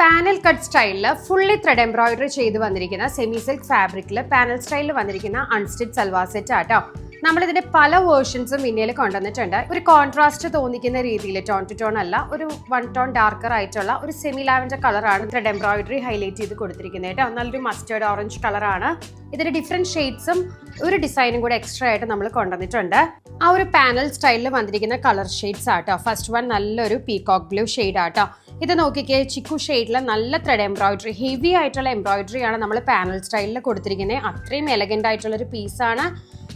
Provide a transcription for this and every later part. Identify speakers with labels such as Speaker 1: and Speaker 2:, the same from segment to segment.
Speaker 1: Panel cut സ്റ്റൈലിൽ fully thread embroidery ചെയ്ത് വന്നിരിക്കുന്ന സെമി സിൽക്ക് ഫാബ്രിക്കിൽ പാനൽ സ്റ്റൈലിൽ വന്നിരിക്കുന്ന അൺസ്റ്റിച്ച് സൽവാർ സെറ്റ് ആട്ടോ. നമ്മളിതിന്റെ പല വേർഷൻസും ഇന്ത്യയിൽ കൊണ്ടുവന്നിട്ടുണ്ട്. ഒരു കോൺട്രാസ്റ്റ് തോന്നിക്കുന്ന രീതിയിൽ ടോൺ ടു ടോൺ അല്ല, ഒരു 1 ടോൺ ഡാർക്കർ ആയിട്ടുള്ള ഒരു സെമി ലാവൻഡർ കളറാണ് ത്രെഡ് എംബ്രോയിഡറി ഹൈലൈറ്റ് ചെയ്ത് കൊടുത്തിരിക്കുന്നത് കേട്ടോ. നല്ലൊരു മസ്റ്റേർഡ് ഓറഞ്ച് കളറാണ്. ഇതിന്റെ ഡിഫറെന്റ് ഷെയ്ഡ്സും ഒരു ഡിസൈനും കൂടെ എക്സ്ട്രാ ആയിട്ട് നമ്മൾ കൊണ്ടുവന്നിട്ടുണ്ട്. ആ ഒരു പാനൽ സ്റ്റൈലിൽ വന്നിരിക്കുന്ന കളർ ഷെയ്ഡ്സ് ആട്ടോ. ഫസ്റ്റ് വൺ നല്ലൊരു പീകോക്ക് ബ്ലൂ ഷെയ്ഡ് ആട്ടോ. ഇത് നോക്കിക്കേ, ചിക്കു ഷെയ്ഡിലെ നല്ല ത്രെഡ് എംബ്രോയിഡറി, ഹെവി ആയിട്ടുള്ള എംബ്രോയിഡറി ആണ് നമ്മൾ പാനൽ സ്റ്റൈലിൽ കൊടുത്തിരിക്കുന്നത്. അത്രയും എലഗന്റ് ആയിട്ടുള്ള ഒരു പീസാണ്.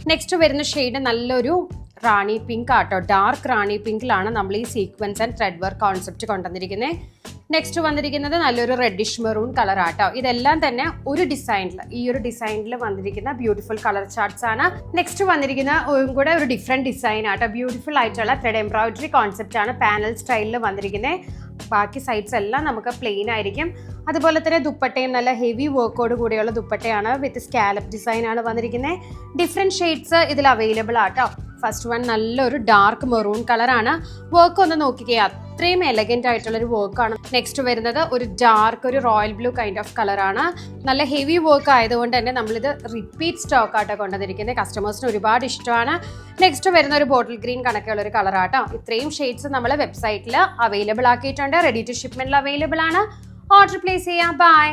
Speaker 1: നെക്സ്റ്റ് വരുന്ന ഷെയ്ഡ് നല്ലൊരു റാണി പിങ്ക് ആട്ടോ. ഡാർക്ക് റാണി പിങ്കിലാണ് നമ്മൾ ഈ sequence and thread work concept കൊണ്ടുവന്നിരിക്കുന്നത്. നെക്സ്റ്റ് വന്നിരിക്കുന്നത് നല്ലൊരു റെഡിഷ് മെറൂൺ കളർ ആട്ടോ. ഇതെല്ലാം തന്നെ ഒരു ഡിസൈനിൽ, ഈ ഒരു ഡിസൈനിൽ വന്നിരിക്കുന്ന ബ്യൂട്ടിഫുൾ കളർ ചാർട്ട്സ് ആണ്. നെക്സ്റ്റ് വന്നിരിക്കുന്ന കൂടെ ഒരു ഡിഫറെന്റ് ഡിസൈൻ ആട്ടോ. ബ്യൂട്ടിഫുൾ ആയിട്ടുള്ള ത്രെഡ് എംബ്രോയിഡറി കോൺസെപ്റ്റ് ആണ് പാനൽ സ്റ്റൈലിൽ വന്നിരിക്കുന്നത്. ബാക്കി സൈഡ്സ് എല്ലാം നമുക്ക് പ്ലെയിൻ ആയിരിക്കും. അതുപോലെ തന്നെ ദുപ്പട്ടയും നല്ല ഹെവി വർക്കോട് കൂടിയുള്ള ദുപ്പട്ടയാണ്. വിത്ത് സ്കാലപ്പ് ഡിസൈൻ ആണ് വന്നിരിക്കുന്നത്. ഡിഫറെന്റ് ഷെയ്ഡ്സ് ഇതിൽ അവൈലബിൾ ആട്ടോ. ഫസ്റ്റ് വൺ നല്ലൊരു ഡാർക്ക് മെറൂൺ കളറാണ്. വർക്ക് ഒന്ന് നോക്കിക്കേ, അത്രയും എലഗന്റ് ആയിട്ടുള്ള ഒരു വർക്കാണ്. നെക്സ്റ്റ് വരുന്നത് ഒരു ഡാർക്ക്, ഒരു റോയൽ ബ്ലൂ കൈൻഡ് ഓഫ് കളറാണ്. നല്ല ഹെവി വർക്ക് ആയതുകൊണ്ട് തന്നെ നമ്മളിത് റിപ്പീറ്റ് സ്റ്റോക്ക് ആട്ടോ കൊണ്ടുവന്നിരിക്കുന്നത്. കസ്റ്റമേഴ്സിന് ഒരുപാട് ഇഷ്ടമാണ്. നെക്സ്റ്റ് വരുന്ന ഒരു ബോട്ടിൽ ഗ്രീൻ കണക്കുള്ള ഒരു കളറാട്ടോ. ഇത്രയും ഷെയ്ഡ്സ് നമ്മൾ വെബ്സൈറ്റിൽ അവൈലബിൾ ആക്കിയിട്ടുണ്ട്. റെഡി ടു ഷിപ്മെന്റിൽ അവൈലബിൾ ആണ്. ഓർഡർ പ്ലേസ് ചെയ്യാം. ബൈ.